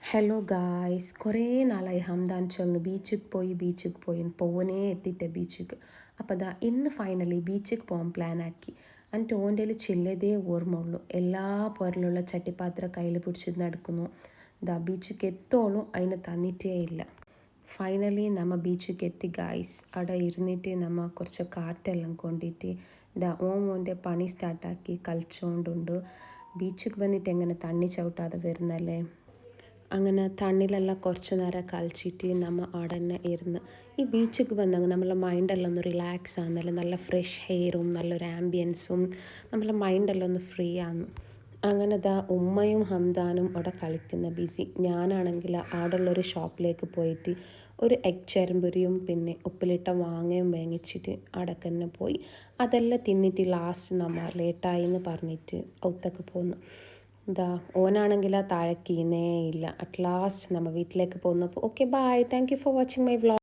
Hello guys, കുറേ നാളായി Hamdan ചൊന്ന് ബീച്ചിക്ക് പോയി പോവനേ എത്തിയിട്ട് ബീച്ചിക്ക്. അപ്പോൾ ദാ ഇന്ന് ഫൈനലി ബീച്ചിക്ക് പോകാൻ പ്ലാനാക്കി. എന്നിട്ട് ഓൻ്റെ ചില്ലതേ ഓർമ്മ ഉള്ളൂ. എല്ലാ പോരലുള്ള ചട്ടിപ്പാത്ര കയ്യിൽ പിടിച്ച് നടക്കുന്നു. ദാ ബീച്ചിക്ക് എത്തോളും അതിന് തന്നിട്ടേ ഇല്ല. ഫൈനലി നമ്മൾ ബീച്ചിക്ക് എത്തി ഗായ്സ്. അവിടെ ഇരുന്നിട്ട് നമ്മൾ കുറച്ച് കാറ്റെല്ലാം കൊണ്ടിട്ട് ദാ ഓൻ്റെ പണി സ്റ്റാർട്ടാക്കി കളിച്ചുകൊണ്ടുണ്ട്. ബീച്ചിക്ക് വന്നിട്ട് എങ്ങനെ തണ്ണി ചവിട്ടാതെ വരുന്നല്ലേ. അങ്ങനെ തണ്ണിലെല്ലാം കുറച്ച് നേരം കളിച്ചിട്ട് നമ്മൾ അവിടെ തന്നെ ഇരുന്ന് ഈ ബീച്ചിക്ക് വന്നെങ്കിൽ നമ്മളെ മൈൻഡെല്ലാം ഒന്ന് റിലാക്സ് ആകുന്നല്ലേ. നല്ല ഫ്രഷ് എയറും നല്ലൊരു ആംബിയൻസും നമ്മളെ മൈൻഡെല്ലാം ഒന്ന് ഫ്രീ ആകുന്നു. അങ്ങനെ ദാ ഉമ്മയും ഹംദാനും അവിടെ കളിക്കുന്ന ബിസി. ഞാനാണെങ്കിൽ അവിടെയുള്ളൊരു ഷോപ്പിലേക്ക് പോയിട്ട് ഒരു എഗ് ചേരമ്പൊരിയും പിന്നെ ഉപ്പിലിട്ട മാങ്ങയും വാങ്ങിച്ചിട്ട് അവിടെ തന്നെ പോയി. അതെല്ലാം തിന്നിട്ട് ലാസ്റ്റ് നമ്മൾ ലേറ്റായി എന്ന് പറഞ്ഞിട്ട് ഔത്തൊക്കെ പോന്നു. ഇതാ ഓനാണെങ്കിൽ താഴെ കീന്നേ ഇല്ല. അറ്റ് ലാസ്റ്റ് നമ്മൾ വീട്ടിലേക്ക് പോകുന്നപ്പോൾ okay bye, thank you for watching my vlog.